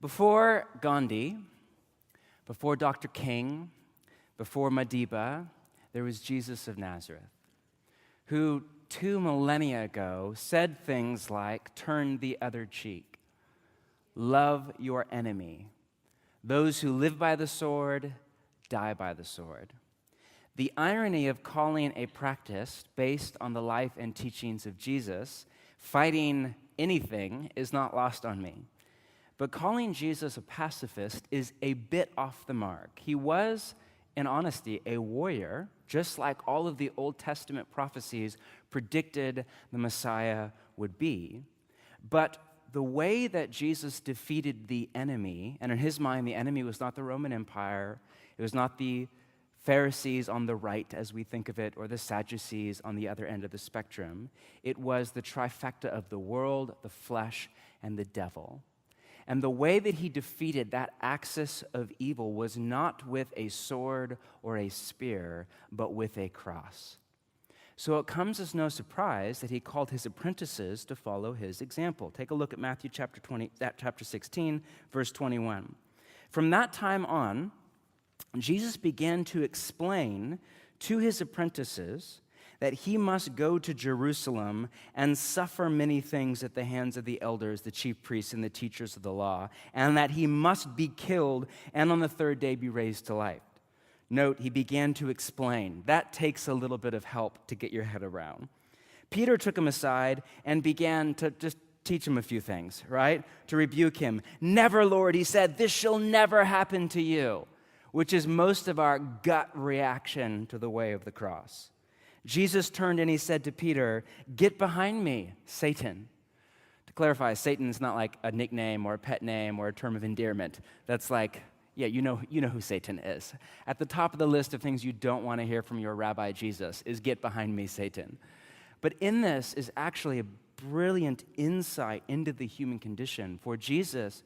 Before Gandhi, before Dr. King, before Madiba, there was Jesus of Nazareth, who 2 millennia ago said things like, turn the other cheek, love your enemy, those who live by the sword, die by the sword. The irony of calling a practice based on the life and teachings of Jesus fighting anything is not lost on me. But calling Jesus a pacifist is a bit off the mark. He was, in honesty, a warrior, just like all of the Old Testament prophecies predicted the Messiah would be. But the way that Jesus defeated the enemy, and in his mind, the enemy was not the Roman Empire, it was not the Pharisees on the right, as we think of it, or the Sadducees on the other end of the spectrum. It was the trifecta of the world, the flesh, and the devil. And the way that he defeated that axis of evil was not with a sword or a spear, but with a cross. So it comes as no surprise that he called his apprentices to follow his example. Take a look at Matthew chapter 16, verse 21. From that time on, Jesus began to explain to his apprentices that he must go to Jerusalem and suffer many things at the hands of the elders, the chief priests, and the teachers of the law, and that he must be killed and on the third day be raised to life. Note, he began to explain. That takes a little bit of help to get your head around. Peter took him aside and began to just teach him a few things, right? To rebuke him. Never, Lord, he said, this shall never happen to you, which is most of our gut reaction to the way of the cross. Jesus turned and he said to Peter, get behind me, Satan. To clarify, Satan is not like a nickname or a pet name or a term of endearment. That's like, yeah, you know who Satan is. At the top of the list of things you don't want to hear from your rabbi Jesus is get behind me, Satan. But in this is actually a brilliant insight into the human condition. For Jesus,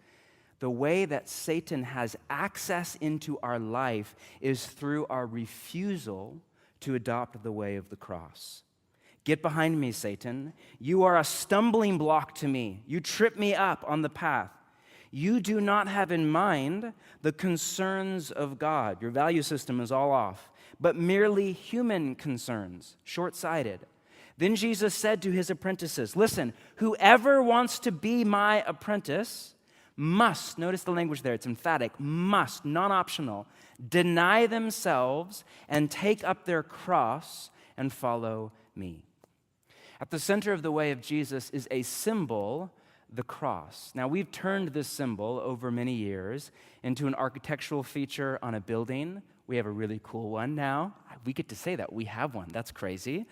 the way that Satan has access into our life is through our refusal to adopt the way of the cross. Get behind me, Satan. You are a stumbling block to me. You trip me up on the path. You do not have in mind the concerns of God. Your value system is all off, but merely human concerns, short-sighted. Then Jesus said to his apprentices, listen, whoever wants to be my apprentice must, notice the language there, it's emphatic, must, non-optional, deny themselves and take up their cross and follow me. At the center of the way of Jesus is a symbol, the cross. Now, we've turned this symbol over many years into an architectural feature on a building. We have a really cool one now. We get to say that. We have one. That's crazy.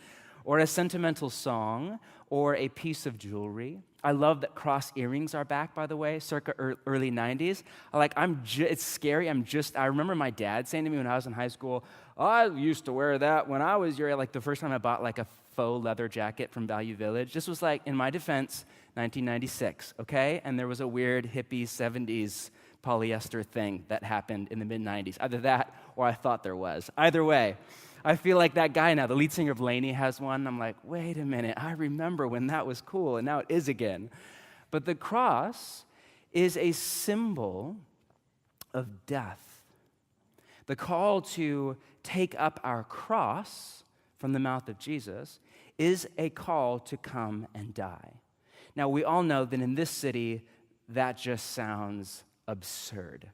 Or a sentimental song, or a piece of jewelry. I love that cross earrings are back, by the way, circa early 90s. It's scary. I remember my dad saying to me when I was in high school, I used to wear that when I was your age. Like the first time I bought like a faux leather jacket from Value Village. This was like, in my defense, 1996, okay? And there was a weird hippie 70s polyester thing that happened in the mid-90s. Either that or I thought there was. Either way, I feel like that guy now. The lead singer of Laney has one. I'm like, wait a minute. I remember when that was cool, and now it is again. But the cross is a symbol of death. The call to take up our cross from the mouth of Jesus is a call to come and die. Now, we all know that in this city, that just sounds absurd.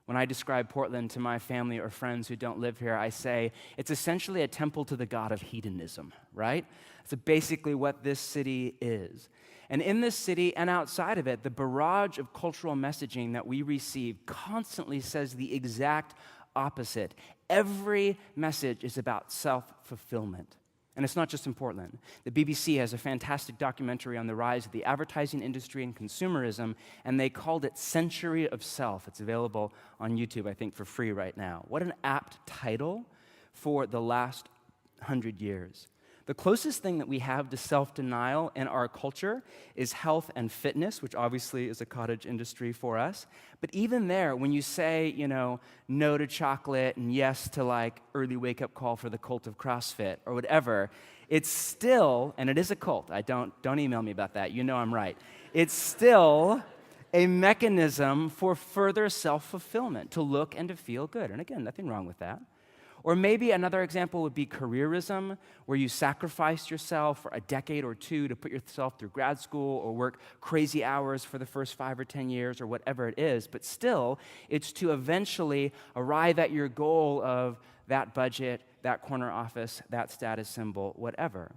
When I describe Portland to my family or friends who don't live here, I say it's essentially a temple to the god of hedonism, right? That's basically what this city is. And in this city and outside of it, the barrage of cultural messaging that we receive constantly says the exact opposite. Every message is about self-fulfillment. And it's not just in Portland. The BBC has a fantastic documentary on the rise of the advertising industry and consumerism, and they called it Century of Self. It's available on YouTube, I think, for free right now. What an apt title for the last 100 years. The closest thing that we have to self-denial in our culture is health and fitness, which obviously is a cottage industry for us. But even there, when you say, no to chocolate and yes to like early wake-up call for the cult of CrossFit or whatever, it's still, and it is a cult. Don't email me about that. You know I'm right. It's still a mechanism for further self-fulfillment, to look and to feel good. And again, nothing wrong with that. Or maybe another example would be careerism, where you sacrifice yourself for a decade or two to put yourself through grad school or work crazy hours for the first 5 or 10 years or whatever it is. But still, it's to eventually arrive at your goal of that budget, that corner office, that status symbol, whatever.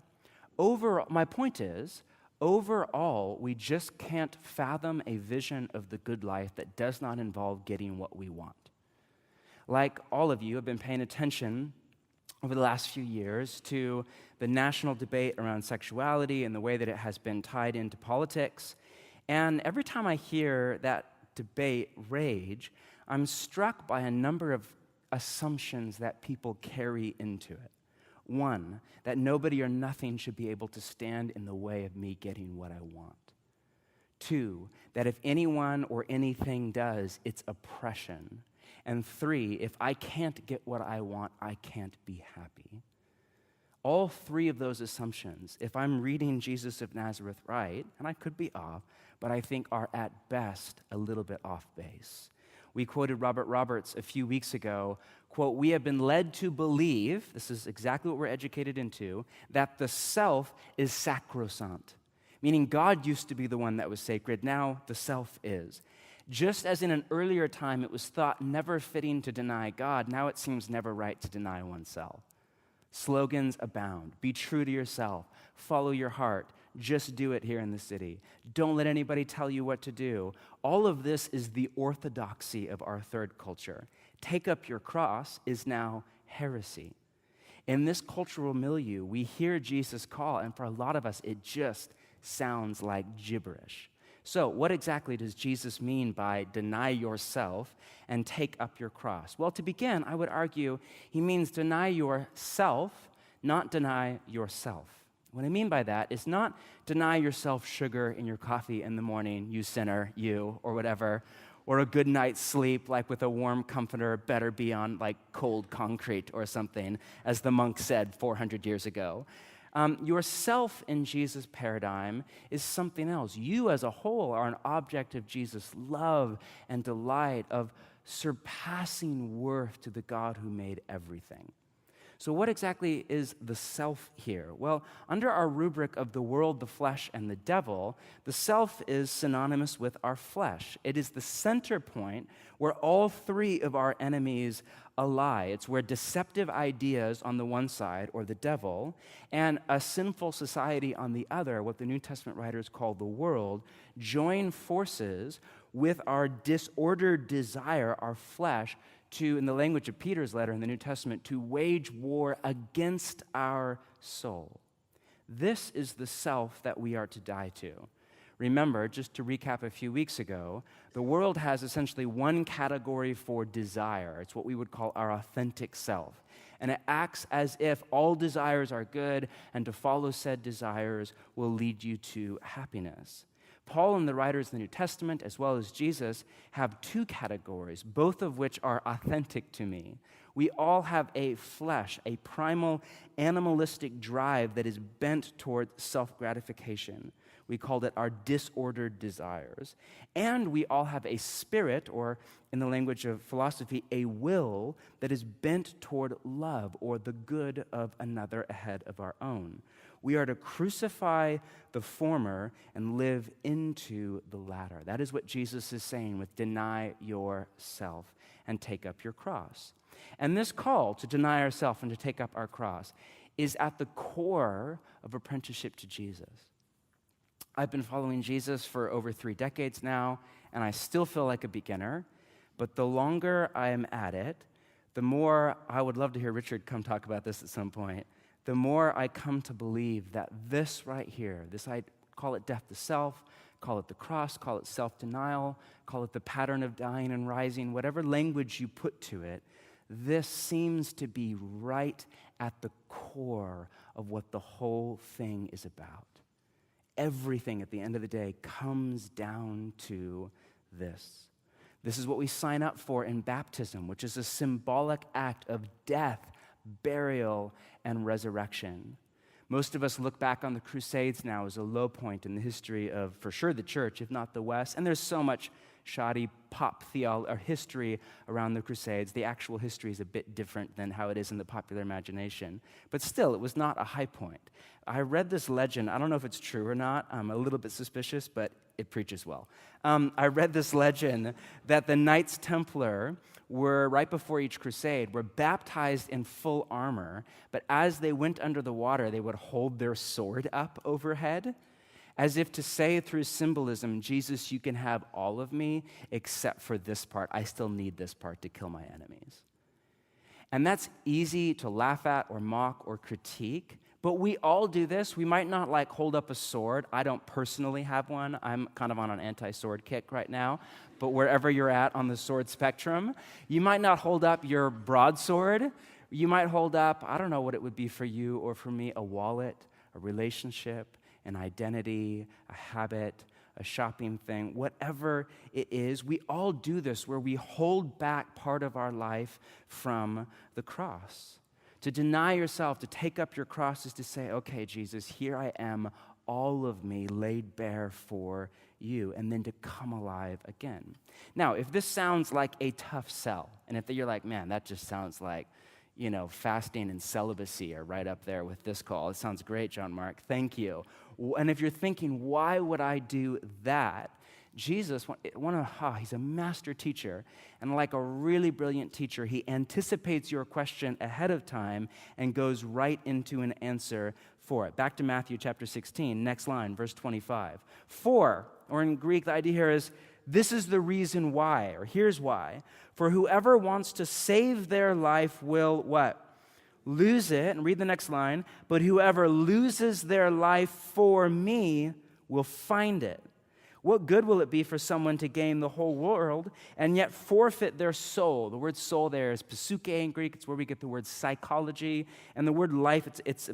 My point is, overall, we just can't fathom a vision of the good life that does not involve getting what we want. Like all of you have been paying attention over the last few years to the national debate around sexuality and the way that it has been tied into politics. And every time I hear that debate rage, I'm struck by a number of assumptions that people carry into it. One, that nobody or nothing should be able to stand in the way of me getting what I want. Two, that if anyone or anything does, it's oppression. And three, if I can't get what I want, I can't be happy. All three of those assumptions, if I'm reading Jesus of Nazareth right, and I could be off, but I think are at best a little bit off base. We quoted Robert Roberts a few weeks ago, quote, "We have been led to believe," this is exactly what we're educated into, "that the self is sacrosanct," meaning God used to be the one that was sacred, now the self is. Just as in an earlier time it was thought never fitting to deny God, now it seems never right to deny oneself. Slogans abound. Be true to yourself. Follow your heart. Just do it here in the city. Don't let anybody tell you what to do. All of this is the orthodoxy of our third culture. Take up your cross is now heresy. In this cultural milieu, we hear Jesus call, and for a lot of us, it just sounds like gibberish. So, what exactly does Jesus mean by deny yourself and take up your cross? Well, to begin, I would argue he means deny yourself, not deny yourself. What I mean by that is not deny yourself sugar in your coffee in the morning, you sinner, you, or whatever, or a good night's sleep, like with a warm comforter, better be on like cold concrete or something, as the monk said 400 years ago. Yourself in Jesus' paradigm is something else. You as a whole are an object of Jesus' love and delight, of surpassing worth to the God who made everything. So what exactly is the self here? Well, under our rubric of the world, the flesh, and the devil, the self is synonymous with our flesh. It is the center point where all three of our enemies lie. It's where deceptive ideas on the one side, or the devil, and a sinful society on the other, what the New Testament writers call the world, join forces with our disordered desire, our flesh, to, in the language of Peter's letter in the New Testament, to wage war against our soul. This is the self that we are to die to. Remember, just to recap a few weeks ago, the world has essentially one category for desire. It's what we would call our authentic self. And it acts as if all desires are good, and to follow said desires will lead you to happiness. Paul and the writers of the New Testament, as well as Jesus, have two categories, both of which are authentic to me. We all have a flesh, a primal animalistic drive that is bent toward self-gratification. We called it our disordered desires. And we all have a spirit, or in the language of philosophy, a will that is bent toward love, or the good of another ahead of our own. We are to crucify the former and live into the latter. That is what Jesus is saying with deny yourself and take up your cross. And this call to deny ourselves and to take up our cross is at the core of apprenticeship to Jesus. I've been following Jesus for over 3 decades now, and I still feel like a beginner. But the longer I am at it, the more, I would love to hear Richard come talk about this at some point, the more I come to believe that this right here, this, I call it death to self, call it the cross, call it self-denial, call it the pattern of dying and rising, whatever language you put to it, this seems to be right at the core of what the whole thing is about. Everything at the end of the day comes down to this. This is what we sign up for in baptism, which is a symbolic act of death, burial, and resurrection. Most of us look back on the Crusades now as a low point in the history of, for sure, the church, if not the West. And there's so much shoddy pop theology or history around the Crusades. The actual history is a bit different than how it is in the popular imagination. But still, it was not a high point. I read this legend. I don't know if it's true or not. I'm a little bit suspicious, but it preaches well. I read this legend that the Knights Templar were, right before each crusade, were baptized in full armor, but as they went under the water, they would hold their sword up overhead, as if to say through symbolism, Jesus, you can have all of me except for this part. I still need this part to kill my enemies. And that's easy to laugh at or mock or critique, but we all do this. We might not like hold up a sword. I don't personally have one. I'm kind of on an anti-sword kick right now, but wherever you're at on the sword spectrum, you might not hold up your broadsword. You might hold up, I don't know what it would be for you or for me, a wallet, a relationship, an identity, a habit, a shopping thing, whatever it is. We all do this where we hold back part of our life from the cross. To deny yourself, to take up your cross is to say, okay, Jesus, here I am, all of me laid bare for you, and then to come alive again. Now, if this sounds like a tough sell, and if you're like, man, that just sounds like, fasting and celibacy are right up there with this call. It sounds great, John Mark. Thank you. And if you're thinking, why would I do that? Jesus, he's a master teacher, and like a really brilliant teacher, he anticipates your question ahead of time and goes right into an answer for it. Back to Matthew chapter 16, next line, verse 25. For, or in Greek, the idea here is, this is the reason why, or here's why. For whoever wants to save their life will what? Lose it. And read the next line. But whoever loses their life for me will find it. What good will it be for someone to gain the whole world and yet forfeit their soul? The word soul there is psyche in Greek. It's where we get the word psychology. And the word life, it's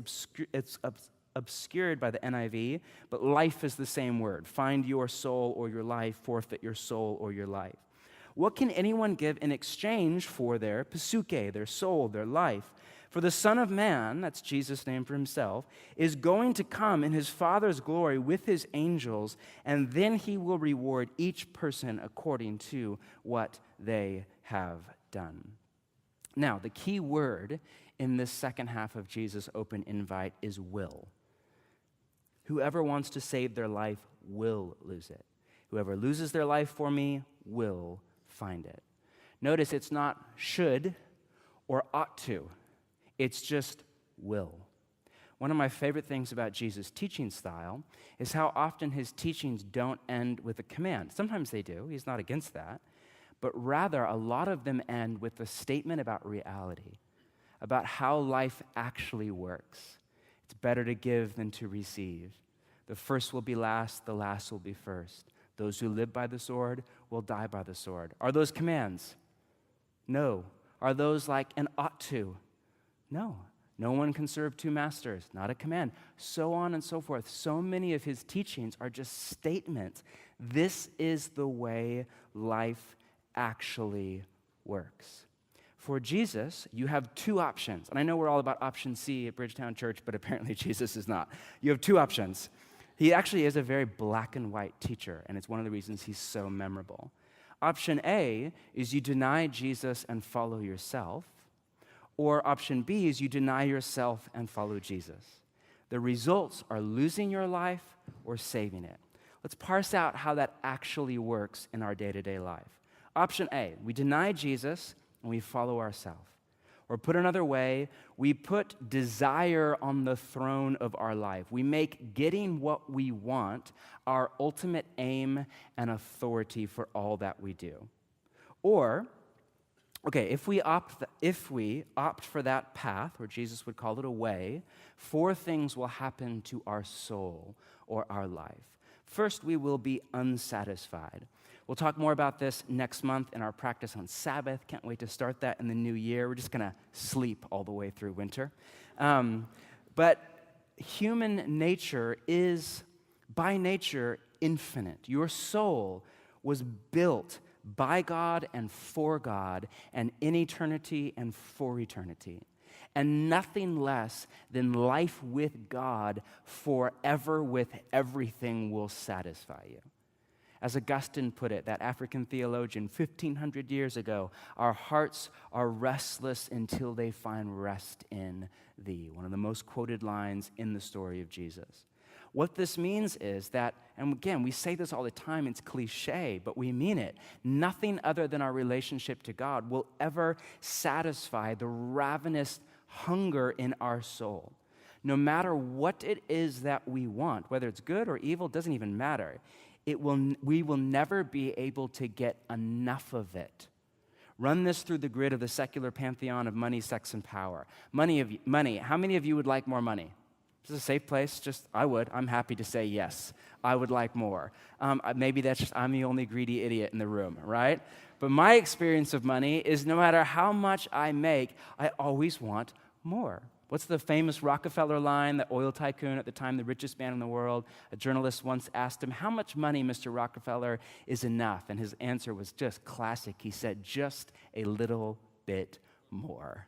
obscured by the NIV, but life is the same word. Find your soul or your life, forfeit your soul or your life. What can anyone give in exchange for their psyche, their soul, their life? For the Son of Man, that's Jesus' name for himself, is going to come in his Father's glory with his angels, and then he will reward each person according to what they have done. Now, the key word in this second half of Jesus' open invite is will. Whoever wants to save their life will lose it. Whoever loses their life for me will find it. Notice it's not should or ought to. It's just will. One of my favorite things about Jesus' teaching style is how often his teachings don't end with a command. Sometimes they do. He's not against that. But rather, a lot of them end with a statement about reality, about how life actually works. It's better to give than to receive. The first will be last, the last will be first. Those who live by the sword will die by the sword. Are those commands? No. Are those like an ought to? No. No one can serve two masters. Not a command. So on and so forth. So many of his teachings are just statements. This is the way life actually works. For Jesus, you have two options. And I know we're all about option C at Bridgetown Church, but apparently Jesus is not. You have two options. He actually is a very black and white teacher, and it's one of the reasons he's so memorable. Option A is you deny Jesus and follow yourself. Or option B is you deny yourself and follow Jesus. The results are losing your life or saving it. Let's parse out how that actually works in our day-to-day life. Option A, we deny Jesus and we follow ourselves. Or put another way, we put desire on the throne of our life. We make getting what we want our ultimate aim and authority for all that we do. Or, okay, if we opt for that path, or Jesus would call it a way, four things will happen to our soul or our life. First, we will be unsatisfied. We'll talk more about this next month in our practice on Sabbath. Can't wait to start that in the new year. We're just going to sleep all the way through winter. But human nature is, by nature, infinite. Your soul was built by God and for God and in eternity and for eternity. and nothing less than life with God forever with everything will satisfy you. As Augustine put it, that African theologian 1,500 years ago, our hearts are restless until they find rest in thee. One of the most quoted lines in the story of Jesus. What this means is that, and again, we say this all the time, it's cliche, but we mean it. Nothing other than our relationship to God will ever satisfy the ravenous hunger in our soul. No matter what it is that we want, whether it's good or evil, doesn't even matter. We will never be able to get enough of it. Run this through the grid of the secular pantheon of money, sex, and power. Money. How many of you would like more money? Is this a safe place? I would. I'm happy to say yes. I would like more. Maybe that's just I'm the only greedy idiot in the room, right? But my experience of money is no matter how much I make, I always want more. What's the famous Rockefeller line, the oil tycoon at the time, the richest man in the world? A journalist once asked him, how much money, Mr. Rockefeller, is enough? And his answer was just classic. He said, just a little bit more.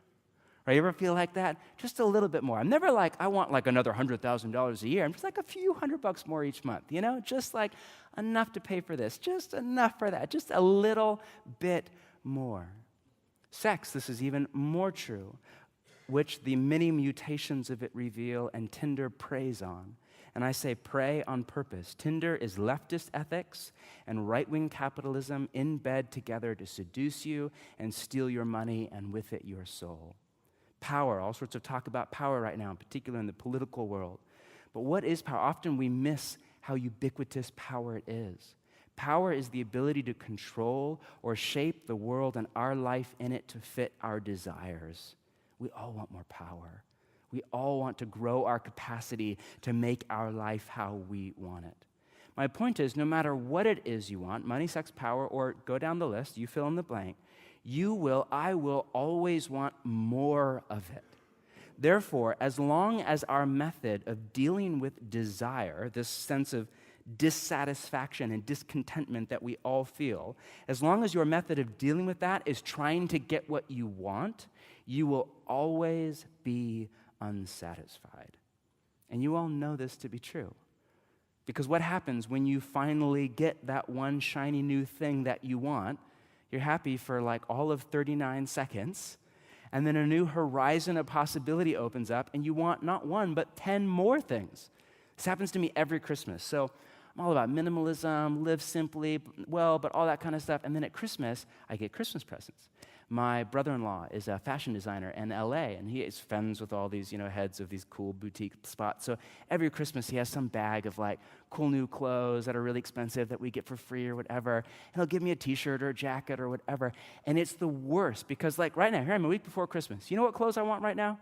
Right, you ever feel like that? Just a little bit more. I'm never like, I want like another $100,000 a year. I'm just like a few $100 more each month, Just like enough to pay for this, just enough for that, just a little bit more. Sex, this is even more true, which the many mutations of it reveal, and Tinder preys on. And I say prey on purpose. Tinder is leftist ethics and right-wing capitalism in bed together to seduce you and steal your money and with it your soul. Power, all sorts of talk about power right now, in particular in the political world. But what is power? Often we miss how ubiquitous power is. Power is the ability to control or shape the world and our life in it to fit our desires. We all want more power. We all want to grow our capacity to make our life how we want it. My point is, no matter what it is you want, money, sex, power, or go down the list, you fill in the blank, I will always want more of it. Therefore, as long as our method of dealing with desire, this sense of dissatisfaction and discontentment that we all feel, as long as your method of dealing with that is trying to get what you want, you will always be unsatisfied. And you all know this to be true. Because what happens when you finally get that one shiny new thing that you want? You're happy for like all of 39 seconds, and then a new horizon of possibility opens up, and you want not one, but 10 more things. This happens to me every Christmas. So I'm all about minimalism, live simply, but all that kind of stuff. And then at Christmas, I get Christmas presents. My brother-in-law is a fashion designer in LA, and he is friends with all these, heads of these cool boutique spots. So every Christmas, he has some bag of like cool new clothes that are really expensive that we get for free or whatever. And he'll give me a t-shirt or a jacket or whatever. And it's the worst because like right now, here I'm a week before Christmas. You know what clothes I want right now?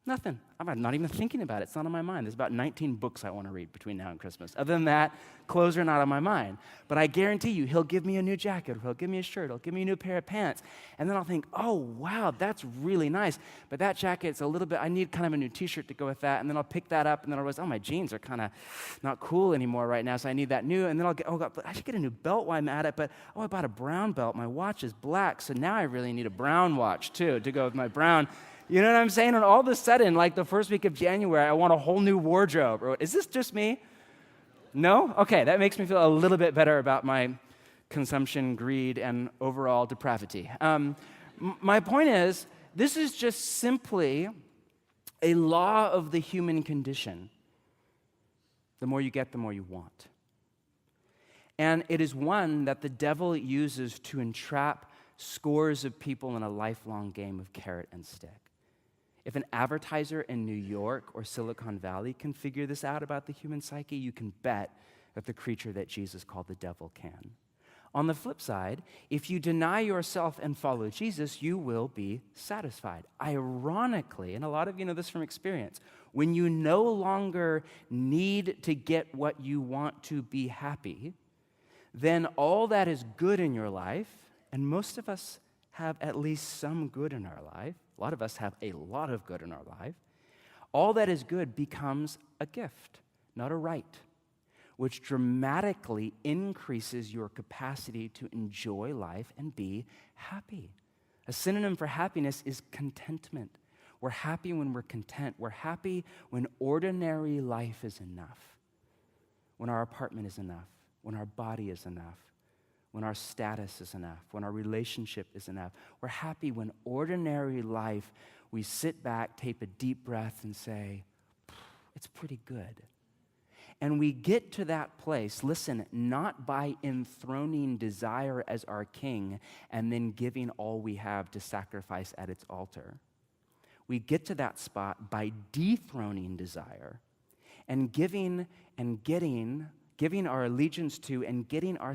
Nothing. I'm not even thinking about it. It's not on my mind. There's about 19 books I want to read between now and Christmas. Other than that, clothes are not on my mind. But I guarantee you, he'll give me a new jacket, or he'll give me a shirt, he'll give me a new pair of pants. And then I'll think, oh, wow, that's really nice. But that jacket's a little bit, I need kind of a new t-shirt to go with that. And then I'll pick that up, and then I'll realize, oh, my jeans are kind of not cool anymore right now, so I need that new. And then I'll get, oh, God, but I should get a new belt while I'm at it. But, I bought a brown belt. My watch is black, so now I really need a brown watch, too, to go with my brown. You know what I'm saying? And all of a sudden, like the first week of January, I want a whole new wardrobe. Or, is this just me? No? Okay, that makes me feel a little bit better about my consumption, greed, and overall depravity. My point is, this is just simply a law of the human condition. The more you get, the more you want. And it is one that the devil uses to entrap scores of people in a lifelong game of carrot and stick. If an advertiser in New York or Silicon Valley can figure this out about the human psyche, you can bet that the creature that Jesus called the devil can. On the flip side, if you deny yourself and follow Jesus, you will be satisfied. Ironically, and a lot of you know this from experience, when you no longer need to get what you want to be happy, then all that is good in your life, and most of us have at least some good in our life, a lot of us have a lot of good in our life, all that is good becomes a gift, not a right, which dramatically increases your capacity to enjoy life and be happy. A synonym for happiness is contentment, We're happy when we're content. We're happy when ordinary life is enough, when our apartment is enough, when our body is enough, when our status is enough, when our relationship is enough. We're happy when ordinary life, we sit back, take a deep breath, and say, it's pretty good. And we get to that place, listen, not by enthroning desire as our king and then giving all we have to sacrifice at its altar. We get to that spot by dethroning desire and giving our allegiance to and getting our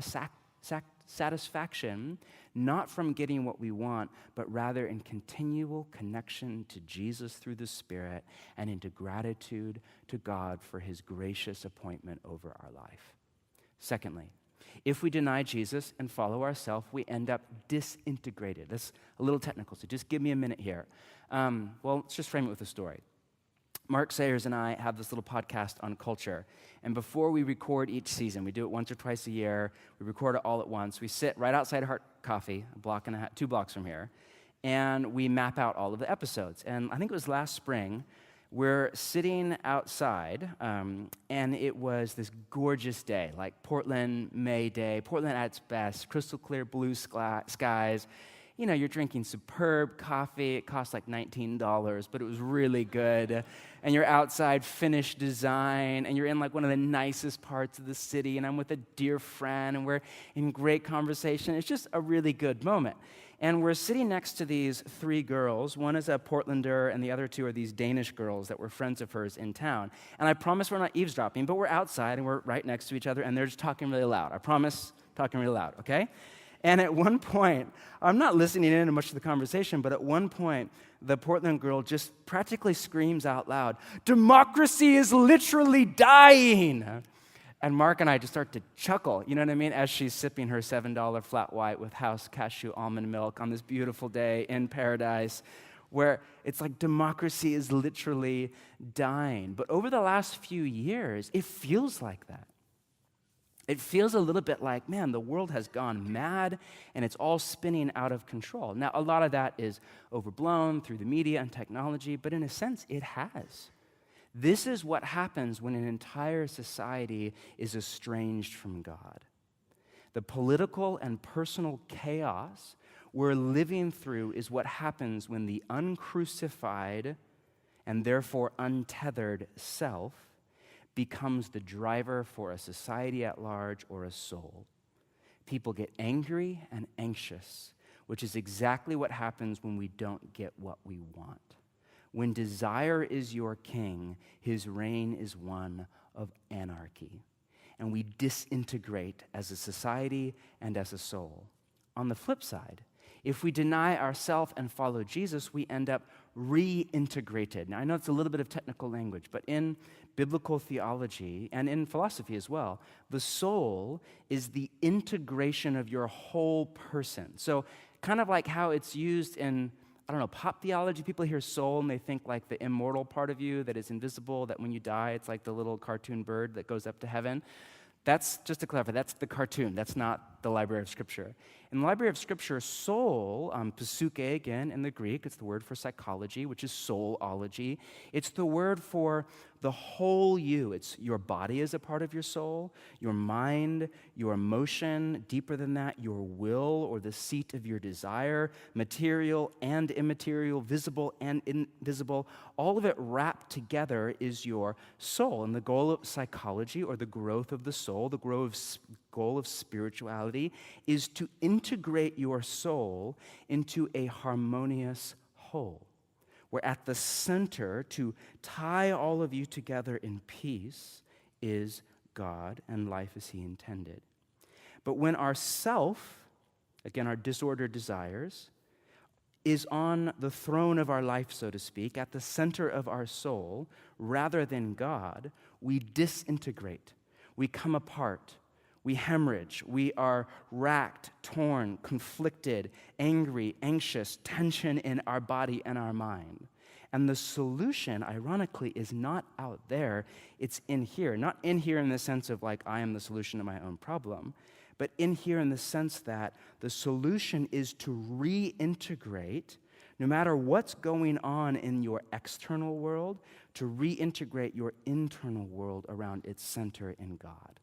satisfaction, not from getting what we want, but rather in continual connection to Jesus through the Spirit and into gratitude to God for his gracious appointment over our life. Secondly, if we deny Jesus and follow ourselves, we end up disintegrated. That's a little technical, so just give me a minute here. Well, let's just frame it with a story. Mark Sayers and I have this little podcast on culture. And before we record each season, we do it once or twice a year. We record it all at once. We sit right outside Heart Coffee, 2 blocks from here, and we map out all of the episodes. And I think it was last spring, we're sitting outside, and it was this gorgeous day, like Portland May day, Portland at its best, crystal clear blue skies. You know, you're drinking superb coffee. It cost like $19, but it was really good. And you're outside, finished design, and you're in like one of the nicest parts of the city, and I'm with a dear friend, and we're in great conversation. It's just a really good moment. And we're sitting next to these 3 girls. One is a Portlander, and the other 2 are these Danish girls that were friends of hers in town. And I promise we're not eavesdropping, but we're outside, and we're right next to each other, and they're just talking really loud. I promise, talking really loud, okay? And at one point, I'm not listening in to much of the conversation, but at one point, the Portland girl just practically screams out loud, "Democracy is literally dying!" And Mark and I just start to chuckle, you know what I mean, as she's sipping her $7 flat white with house cashew almond milk on this beautiful day in paradise, where it's like democracy is literally dying. But over the last few years, it feels like that. It feels a little bit like, man, the world has gone mad and it's all spinning out of control. Now, a lot of that is overblown through the media and technology, but in a sense, it has. This is what happens when an entire society is estranged from God. The political and personal chaos we're living through is what happens when the uncrucified and therefore untethered self becomes the driver for a society at large or a soul. People get angry and anxious, which is exactly what happens when we don't get what we want. When desire is your king, his reign is one of anarchy. And we disintegrate as a society and as a soul. On the flip side, if we deny ourselves and follow Jesus, we end up reintegrated. Now, I know it's a little bit of technical language, but in biblical theology and in philosophy as well, the soul is the integration of your whole person. So kind of like how it's used in, pop theology. People hear soul and they think like the immortal part of you that is invisible, that when you die, it's like the little cartoon bird that goes up to heaven. That's, just to clarify, that's the cartoon. That's not the Library of Scripture. In the Library of Scripture, soul, psyche again in the Greek, it's the word for psychology, which is soulology. It's the word for the whole you. It's your body is a part of your soul, your mind, your emotion, deeper than that, your will or the seat of your desire, material and immaterial, visible and invisible. All of it wrapped together is your soul. And the goal of psychology or the growth of the soul, the goal of spirituality is to integrate your soul into a harmonious whole, where at the center, to tie all of you together in peace, is God and life as he intended. But when our self, again, our disordered desires, is on the throne of our life, so to speak, at the center of our soul, rather than God, we disintegrate, we come apart, we hemorrhage, we are racked, torn, conflicted, angry, anxious, tension in our body and our mind. And the solution, ironically, is not out there, it's in here. Not in here in the sense of like, I am the solution to my own problem, but in here in the sense that the solution is to reintegrate no matter what's going on in your external world, to reintegrate your internal world around its center in God.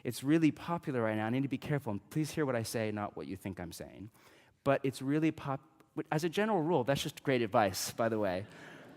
It's really popular right now. I need to be careful, and please hear what I say, not what you think I'm saying. But it's really as a general rule, that's just great advice, by the way,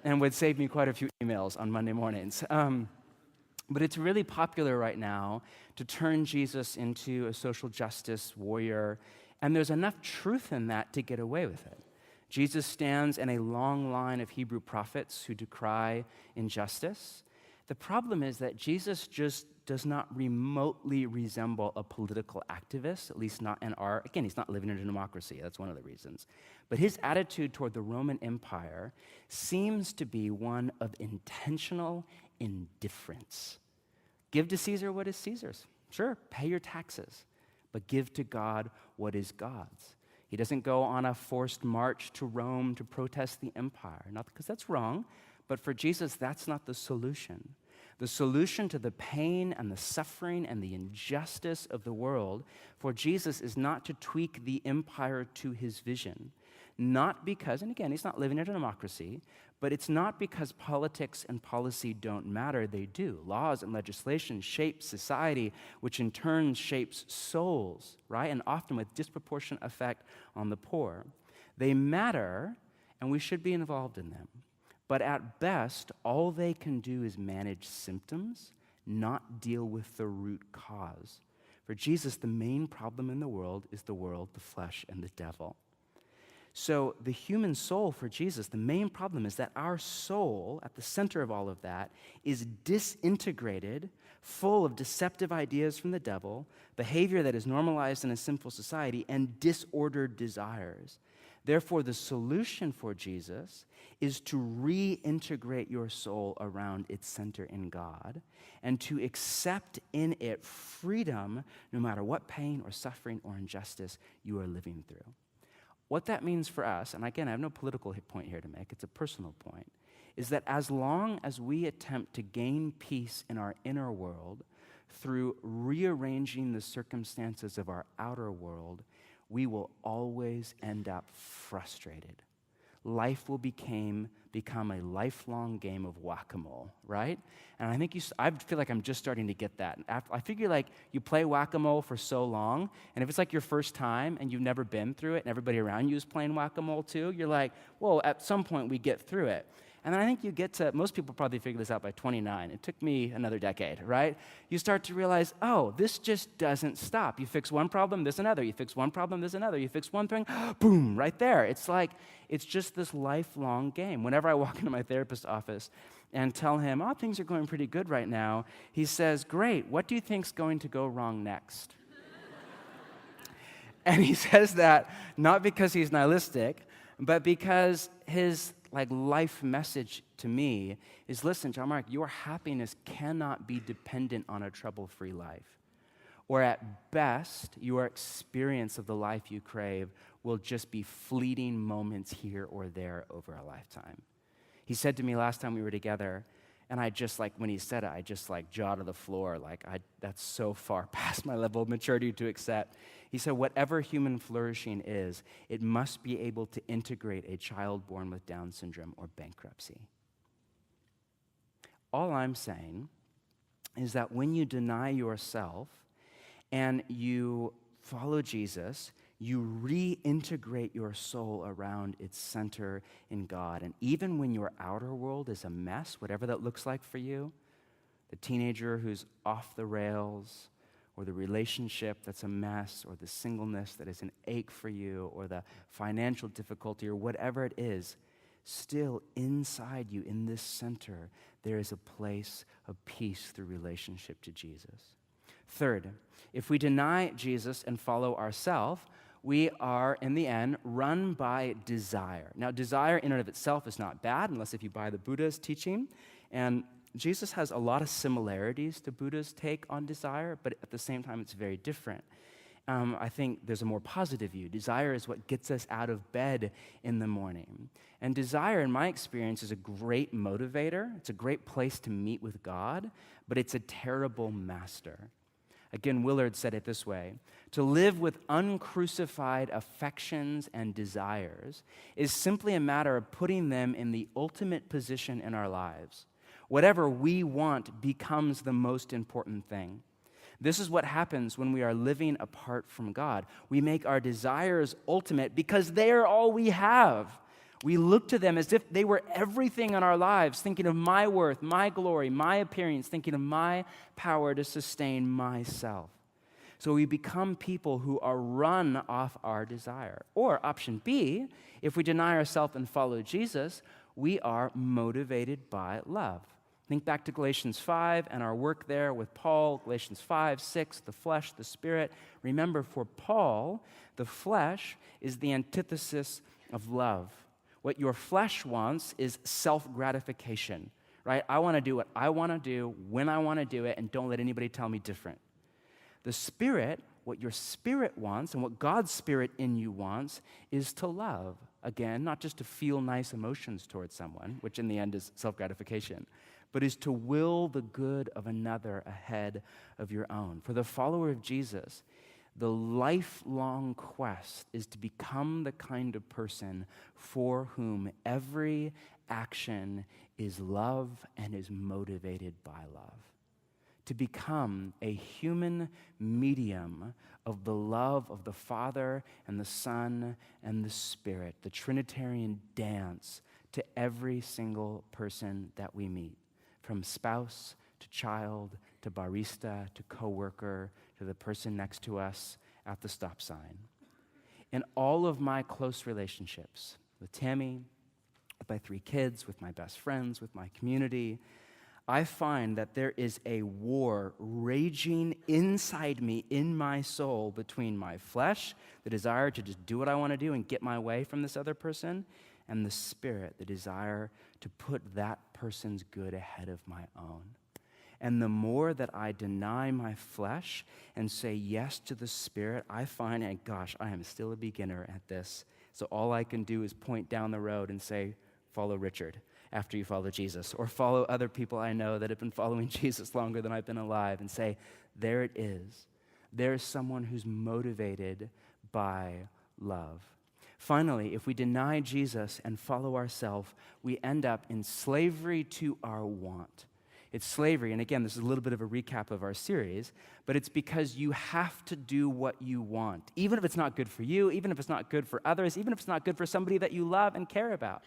and would save me quite a few emails on Monday mornings. But it's really popular right now to turn Jesus into a social justice warrior, and there's enough truth in that to get away with it. Jesus stands in a long line of Hebrew prophets who decry injustice. The problem is that Jesus just does not remotely resemble a political activist, at least not again, he's not living in a democracy, that's one of the reasons. But his attitude toward the Roman Empire seems to be one of intentional indifference. Give to Caesar what is Caesar's. Sure, pay your taxes, but give to God what is God's. He doesn't go on a forced march to Rome to protest the empire, not because that's wrong, but for Jesus, that's not the solution. The solution to the pain and the suffering and the injustice of the world for Jesus is not to tweak the empire to his vision. Not because, and again, he's not living in a democracy, but it's not because politics and policy don't matter. They do. Laws and legislation shape society, which in turn shapes souls, right? And often with disproportionate effect on the poor. They matter, and we should be involved in them. But at best, all they can do is manage symptoms, not deal with the root cause. For Jesus, the main problem in the world is the world, the flesh, and the devil. So the human soul for Jesus, the main problem is that our soul, at the center of all of that, is disintegrated, full of deceptive ideas from the devil, behavior that is normalized in a sinful society, and disordered desires. Therefore, the solution for Jesus is to reintegrate your soul around its center in God and to accept in it freedom no matter what pain or suffering or injustice you are living through. What that means for us, and again, I have no political point here to make, it's a personal point, is that as long as we attempt to gain peace in our inner world through rearranging the circumstances of our outer world, we will always end up frustrated. Life will become a lifelong game of whack-a-mole, right? And I think I feel like I'm just starting to get that. I figure like you play whack-a-mole for so long, and if it's like your first time and you've never been through it and everybody around you is playing whack-a-mole too, you're like, well, at some point we get through it. And then I think you get to, most people probably figure this out by 29. It took me another decade, right? You start to realize, oh, this just doesn't stop. You fix one problem, there's another. You fix one problem, there's another. You fix one thing, boom, right there. It's like, it's just this lifelong game. Whenever I walk into my therapist's office and tell him, oh, things are going pretty good right now, he says, great, what do you think's going to go wrong next? And he says that not because he's nihilistic, but because his life message to me is, listen, John Mark, your happiness cannot be dependent on a trouble-free life. Or at best, your experience of the life you crave will just be fleeting moments here or there over a lifetime. He said to me last time we were together, and I just when he said it, I just jaw to the floor, that's so far past my level of maturity to accept. He said, whatever human flourishing is, it must be able to integrate a child born with Down syndrome or bankruptcy. All I'm saying is that when you deny yourself and you follow Jesus, you reintegrate your soul around its center in God. And even when your outer world is a mess, whatever that looks like for you, the teenager who's off the rails, or the relationship that's a mess, or the singleness that is an ache for you, or the financial difficulty, or whatever it is, still inside you, in this center, there is a place of peace through relationship to Jesus. Third, if we deny Jesus and follow ourselves, we are, in the end, run by desire. Now, desire in and of itself is not bad, unless if you buy the Buddha's teaching. And Jesus has a lot of similarities to Buddha's take on desire, but at the same time, it's very different. I think there's a more positive view. Desire is what gets us out of bed in the morning. And desire, in my experience, is a great motivator. It's a great place to meet with God, but it's a terrible master. Again, Willard said it this way: to live with uncrucified affections and desires is simply a matter of putting them in the ultimate position in our lives. Whatever we want becomes the most important thing. This is what happens when we are living apart from God. We make our desires ultimate because they are all we have. We look to them as if they were everything in our lives, thinking of my worth, my glory, my appearance, thinking of my power to sustain myself. So we become people who are run off our desire. Or option B, if we deny ourselves and follow Jesus, we are motivated by love. Think back to Galatians 5 and our work there with Paul, Galatians 5, 6, the flesh, the spirit. Remember, for Paul, the flesh is the antithesis of love. What your flesh wants is self-gratification, right? I want to do what I want to do, when I want to do it, and don't let anybody tell me different. The Spirit, what your spirit wants and what God's Spirit in you wants is to love. Again, not just to feel nice emotions towards someone, which in the end is self-gratification, but is to will the good of another ahead of your own. For the follower of Jesus, the lifelong quest is to become the kind of person for whom every action is love and is motivated by love. To become a human medium of the love of the Father and the Son and the Spirit, the Trinitarian dance to every single person that we meet, from spouse to child to barista to coworker to the person next to us at the stop sign. In all of my close relationships with Tammy, with my 3 kids, with my best friends, with my community, I find that there is a war raging inside me, in my soul, between my flesh, the desire to just do what I want to do and get my way from this other person, and the Spirit, the desire to put that person's good ahead of my own. And the more that I deny my flesh and say yes to the Spirit, I find, and gosh, I am still a beginner at this, so all I can do is point down the road and say, follow Richard after you follow Jesus, or follow other people I know that have been following Jesus longer than I've been alive, and say, there it is. There's someone who's motivated by love. Finally, if we deny Jesus and follow ourselves, we end up in slavery to our want. It's slavery, and again, this is a little bit of a recap of our series, but it's because you have to do what you want, even if it's not good for you, even if it's not good for others, even if it's not good for somebody that you love and care about.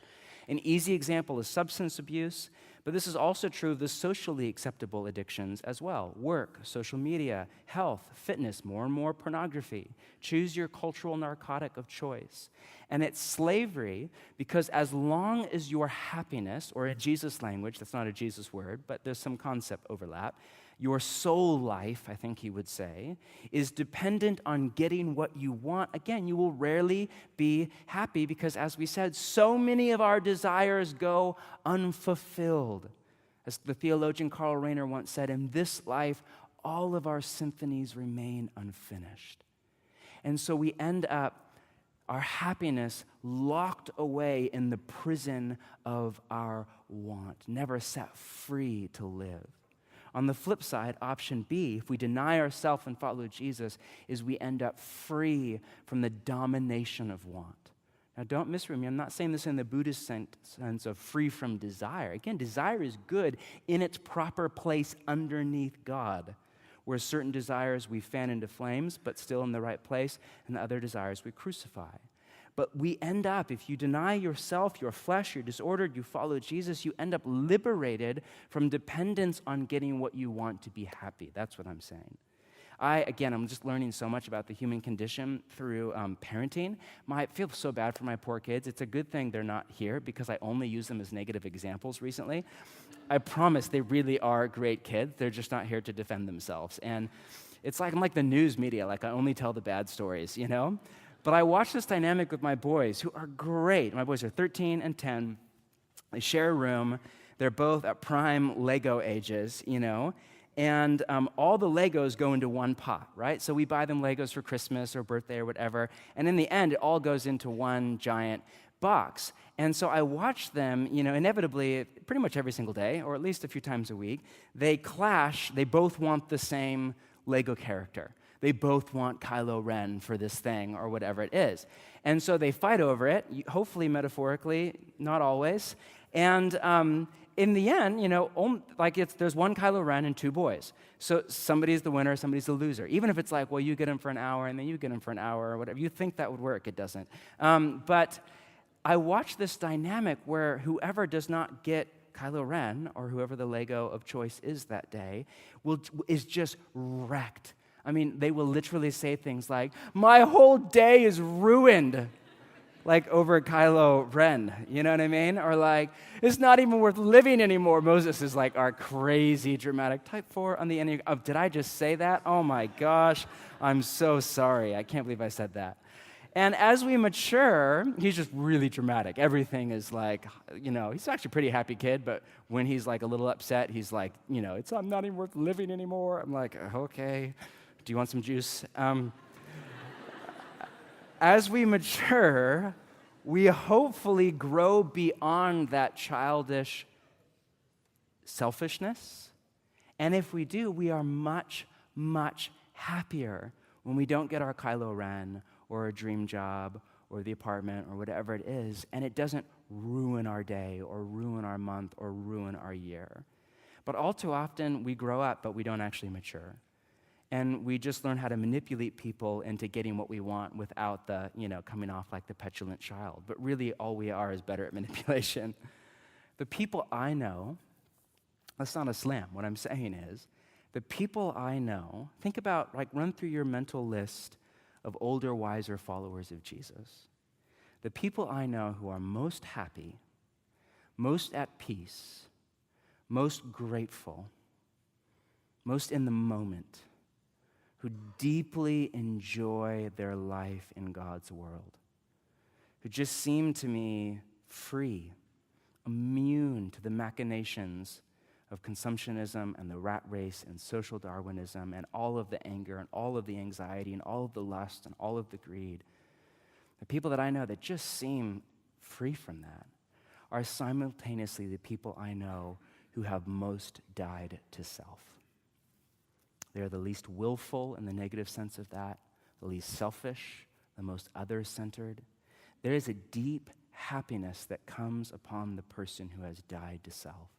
An easy example is substance abuse, but this is also true of the socially acceptable addictions as well. Work, social media, health, fitness, more and more pornography. Choose your cultural narcotic of choice. And it's slavery because as long as your happiness, or in Jesus language, that's not a Jesus word, but there's some concept overlap, your soul life, I think he would say, is dependent on getting what you want. Again, you will rarely be happy because, as we said, so many of our desires go unfulfilled. As the theologian Karl Rahner once said, in this life, all of our symphonies remain unfinished. And so we end up, our happiness locked away in the prison of our want, never set free to live. On the flip side, option B, if we deny ourselves and follow Jesus, is we end up free from the domination of want. Now, don't misread me. I'm not saying this in the Buddhist sense of free from desire. Again, desire is good in its proper place underneath God, where certain desires we fan into flames, but still in the right place, and the other desires we crucify. But we end up, if you deny yourself, your flesh, you're disordered, you follow Jesus, you end up liberated from dependence on getting what you want to be happy. That's what I'm saying. I'm just learning so much about the human condition through parenting. I feel so bad for my poor kids. It's a good thing they're not here because I only use them as negative examples recently. I promise they really are great kids. They're just not here to defend themselves. And it's like I'm like the news media, like I only tell the bad stories, you know? But I watch this dynamic with my boys, who are great. My boys are 13 and 10. They share a room. They're both at prime Lego ages, you know. And all the Legos go into one pot, right? So we buy them Legos for Christmas or birthday or whatever. And in the end, it all goes into one giant box. And so I watch them, you know, inevitably, pretty much every single day, or at least a few times a week. They clash. They both want the same Lego character. They both want Kylo Ren for this thing or whatever it is. And so they fight over it, hopefully metaphorically, not always. And in the end, there's one Kylo Ren and two boys. So somebody's the winner, somebody's the loser. Even if it's like, well, you get him for an hour and then you get him for an hour or whatever. You think that would work, it doesn't. But I watch this dynamic where whoever does not get Kylo Ren, or whoever the Lego of choice is that day, is just wrecked. I mean, they will literally say things like, my whole day is ruined, like over Kylo Ren, you know what I mean? Or like, it's not even worth living anymore. Moses is like our crazy dramatic type 4 on the Enneagram. Oh, did I just say that? Oh my gosh, I'm so sorry. I can't believe I said that. And as we mature, he's just really dramatic. Everything is like, he's actually a pretty happy kid, but when he's like a little upset, he's like, I'm not even worth living anymore. I'm like, okay, do you want some juice? As we mature, we hopefully grow beyond that childish selfishness. And if we do, we are much, much happier when we don't get our Kylo Ren or a dream job or the apartment or whatever it is, and it doesn't ruin our day or ruin our month or ruin our year. But all too often, we grow up, but we don't actually mature. And we just learn how to manipulate people into getting what we want without the, coming off like the petulant child. But really, all we are is better at manipulation. The people I know, that's not a slam. What I'm saying is, the people I know, think about, run through your mental list of older, wiser followers of Jesus. The people I know who are most happy, most at peace, most grateful, most in the moment, who deeply enjoy their life in God's world, who just seem to me free, immune to the machinations of consumptionism and the rat race and social Darwinism and all of the anger and all of the anxiety and all of the lust and all of the greed. The people that I know that just seem free from that are simultaneously the people I know who have most died to self. They're the least willful in the negative sense of that, the least selfish, the most other-centered. There is a deep happiness that comes upon the person who has died to self.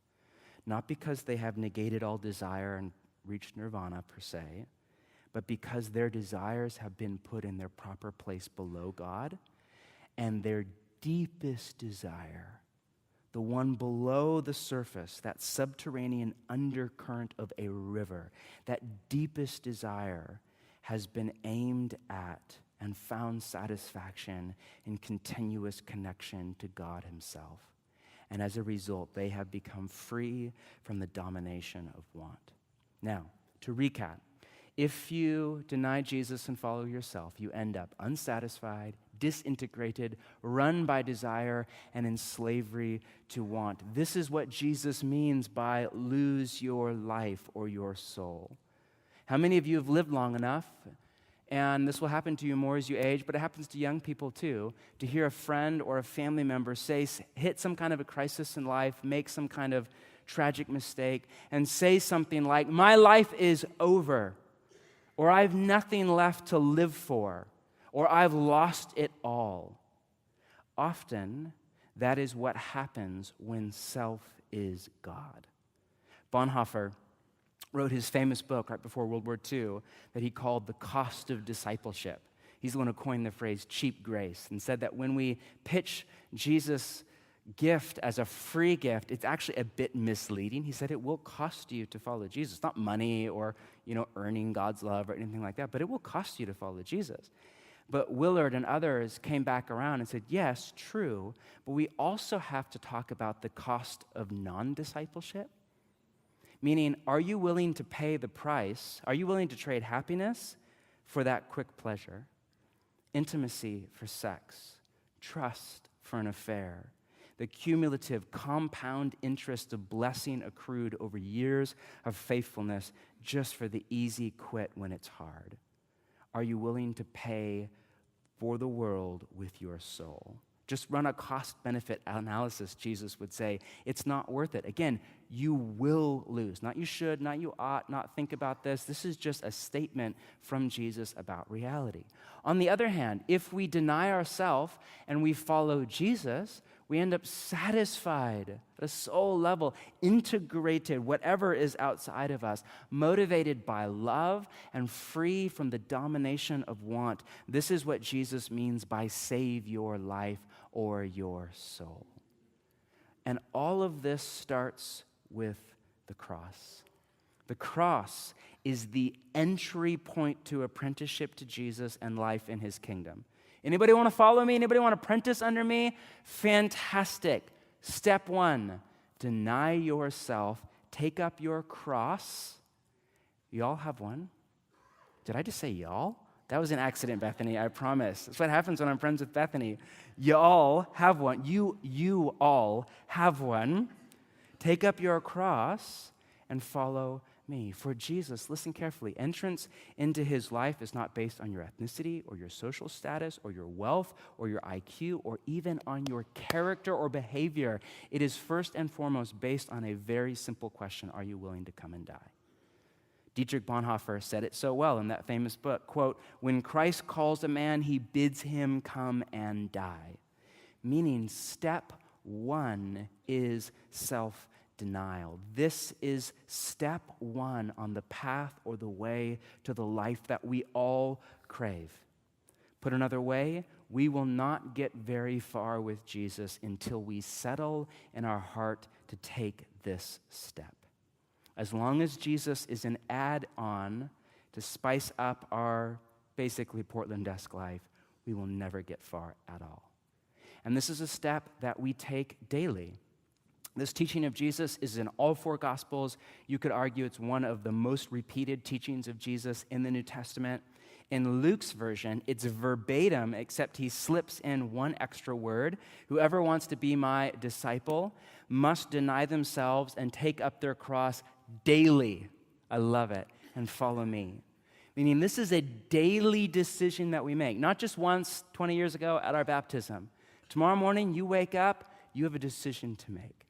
Not because they have negated all desire and reached nirvana per se, but because their desires have been put in their proper place below God, and their deepest desire, the one below the surface, that subterranean undercurrent of a river, that deepest desire has been aimed at and found satisfaction in continuous connection to God himself. And as a result, they have become free from the domination of want. Now, to recap, if you deny Jesus and follow yourself, you end up unsatisfied, disintegrated, run by desire, and in slavery to want. This is what Jesus means by lose your life or your soul. How many of you have lived long enough, and this will happen to you more as you age, but it happens to young people too, to hear a friend or a family member hit some kind of a crisis in life, make some kind of tragic mistake, and say something like, my life is over, or I have nothing left to live for, or I've lost it all. Often, that is what happens when self is God. Bonhoeffer wrote his famous book right before World War II that he called The Cost of Discipleship. He's the one who coined the phrase cheap grace and said that when we pitch Jesus' gift as a free gift, it's actually a bit misleading. He said it will cost you to follow Jesus. Not money or, earning God's love or anything like that, but it will cost you to follow Jesus. But Willard and others came back around and said, yes, true, but we also have to talk about the cost of non-discipleship. Meaning, are you willing to pay the price? Are you willing to trade happiness for that quick pleasure? Intimacy for sex, trust for an affair, the cumulative compound interest of blessing accrued over years of faithfulness just for the easy quit when it's hard. Are you willing to pay for the world with your soul? Just run a cost-benefit analysis, Jesus would say. It's not worth it. Again, you will lose. Not you should, not you ought, not think about this. This is just a statement from Jesus about reality. On the other hand, if we deny ourselves and we follow Jesus, we end up satisfied at a soul level, integrated, whatever is outside of us, motivated by love and free from the domination of want. This is what Jesus means by save your life or your soul. And all of this starts with the cross. The cross is the entry point to apprenticeship to Jesus and life in his kingdom. Anybody want to follow me? Anybody want to apprentice under me? Fantastic. Step 1, deny yourself. Take up your cross. Y'all have one? Did I just say y'all? That was an accident, Bethany, I promise. That's what happens when I'm friends with Bethany. Y'all have one. You all have one. Take up your cross and follow me. For Jesus, listen carefully, entrance into his life is not based on your ethnicity or your social status or your wealth or your IQ or even on your character or behavior. It is first and foremost based on a very simple question: are you willing to come and die? Dietrich Bonhoeffer said it so well in that famous book, quote, "When Christ calls a man, he bids him come and die." Meaning step 1 is self-denial. This is step 1 on the path or the way to the life that we all crave. Put another way, we will not get very far with Jesus until we settle in our heart to take this step. As long as Jesus is an add-on to spice up our basically Portland-esque life, we will never get far at all. And this is a step that we take daily. This teaching of Jesus is in all 4 Gospels. You could argue it's one of the most repeated teachings of Jesus in the New Testament. In Luke's version, it's verbatim, except he slips in one extra word. Whoever wants to be my disciple must deny themselves and take up their cross daily. I love it. And follow me. Meaning this is a daily decision that we make, not just once 20 years ago at our baptism. Tomorrow morning, you wake up, you have a decision to make.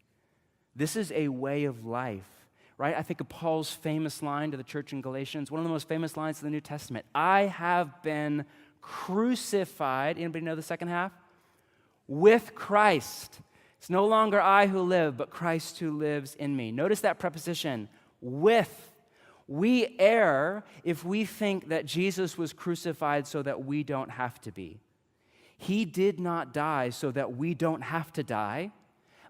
This is a way of life, right? I think of Paul's famous line to the church in Galatians, one of the most famous lines in the New Testament. I have been crucified. Anybody know the second half? With Christ. It's no longer I who live, but Christ who lives in me. Notice that preposition, with. We err if we think that Jesus was crucified so that we don't have to be. He did not die so that we don't have to die,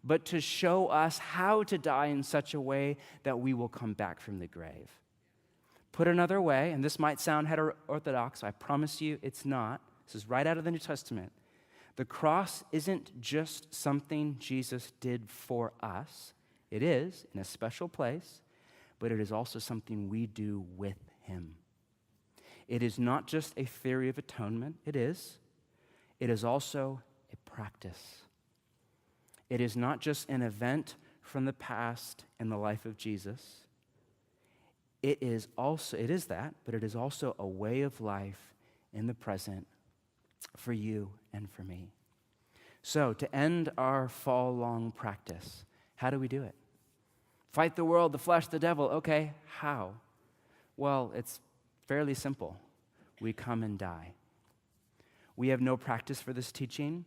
but to show us how to die in such a way that we will come back from the grave. Put another way, and this might sound heteroorthodox, I promise you it's not. This is right out of the New Testament. The cross isn't just something Jesus did for us. It is, in a special place, but it is also something we do with him. It is not just a theory of atonement. It is. It is also a practice. It is not just an event from the past in the life of Jesus. It is that, but it is also a way of life in the present for you and for me. So, to end our fall-long practice, how do we do it? Fight the world, the flesh, the devil. Okay, how? Well, it's fairly simple. We come and die. We have no practice for this teaching,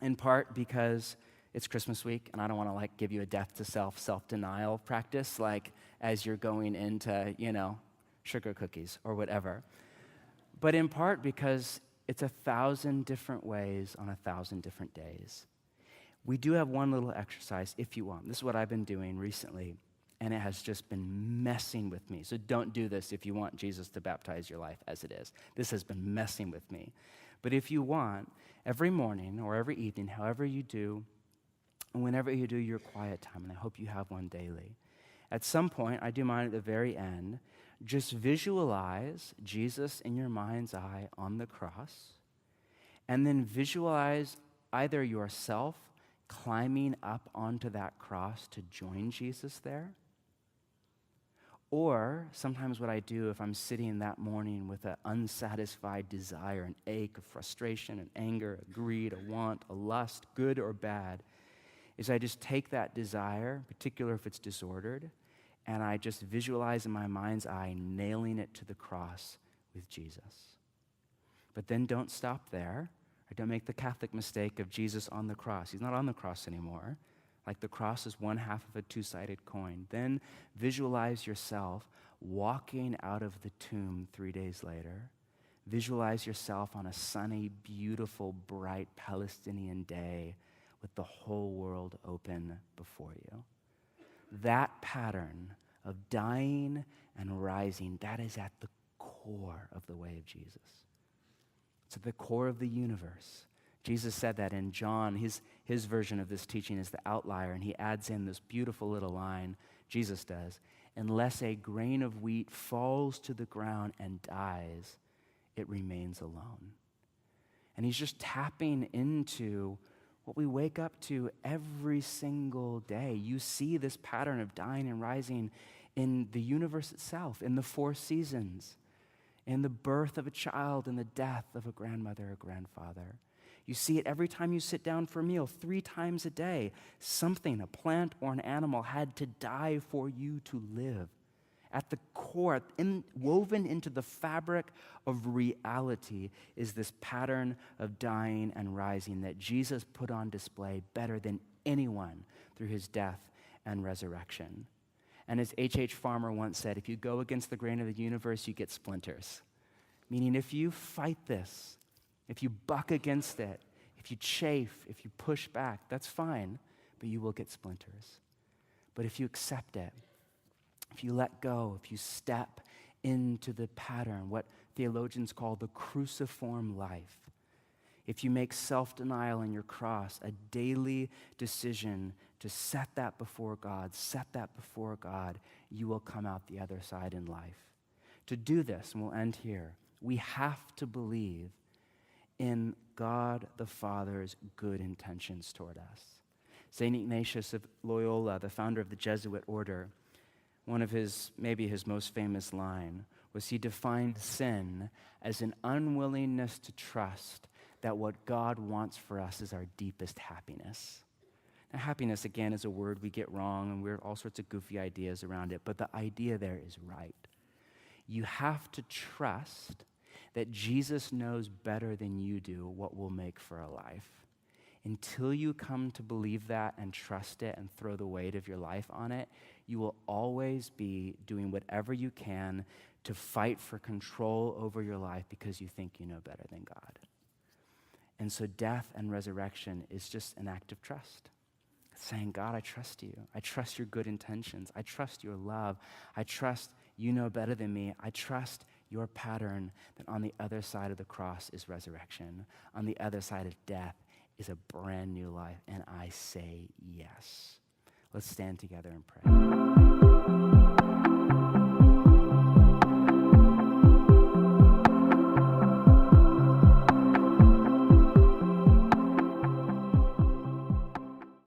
in part because it's Christmas week, and I don't want to give you a death to self-denial practice, as you're going into, sugar cookies or whatever. But in part because it's 1,000 different ways on 1,000 different days. We do have one little exercise if you want. This is what I've been doing recently, and it has just been messing with me. So don't do this if you want Jesus to baptize your life as it is. This has been messing with me. But if you want, every morning or every evening, however you do, and whenever you do your quiet time, and I hope you have one daily, at some point, I do mine at the very end, just visualize Jesus in your mind's eye on the cross, and then visualize either yourself climbing up onto that cross to join Jesus there, Or sometimes what I do if I'm sitting that morning with an unsatisfied desire, an ache, a frustration, an anger, a greed, a want, a lust, good or bad, is I just take that desire, particularly if it's disordered, and I just visualize in my mind's eye nailing it to the cross with Jesus. But then don't stop there, or don't make the Catholic mistake of Jesus on the cross. He's not on the cross anymore. Like the cross is one half of a two-sided coin. Then visualize yourself walking out of the tomb 3 days later. Visualize yourself on a sunny, beautiful, bright Palestinian day with the whole world open before you. That pattern of dying and rising, that is at the core of the way of Jesus. It's at the core of the universe. Jesus said that in John. His version of this teaching is the outlier, and he adds in this beautiful little line, Jesus does, unless a grain of wheat falls to the ground and dies, it remains alone. And he's just tapping into what we wake up to every single day. You see this pattern of dying and rising in the universe itself, in the four seasons, in the birth of a child, in the death of a grandmother or grandfather. You see it every time you sit down for a meal, 3 times a day. Something, a plant or an animal, had to die for you to live. At the core, woven into the fabric of reality, is this pattern of dying and rising that Jesus put on display better than anyone through his death and resurrection. And as H.H. Farmer once said, if you go against the grain of the universe, you get splinters. Meaning if you fight this, if you buck against it, if you chafe, if you push back, that's fine, but you will get splinters. But if you accept it, if you let go, if you step into the pattern, what theologians call the cruciform life, if you make self-denial in your cross a daily decision to set that before God, you will come out the other side in life. To do this, and we'll end here, we have to believe in God the Father's good intentions toward us. St. Ignatius of Loyola, the founder of the Jesuit order, one of maybe his most famous line was he defined sin as an unwillingness to trust that what God wants for us is our deepest happiness. Now, happiness, again, is a word we get wrong, and we have all sorts of goofy ideas around it, but the idea there is right. You have to trust that Jesus knows better than you do what will make for a life. Until you come to believe that and trust it and throw the weight of your life on it, you will always be doing whatever you can to fight for control over your life because you think you know better than God. And so death and resurrection is just an act of trust. It's saying, God, I trust you. I trust your good intentions. I trust your love. I trust you know better than me. I trust your pattern that on the other side of the cross is resurrection. On the other side of death is a brand new life. And I say yes. Let's stand together and pray.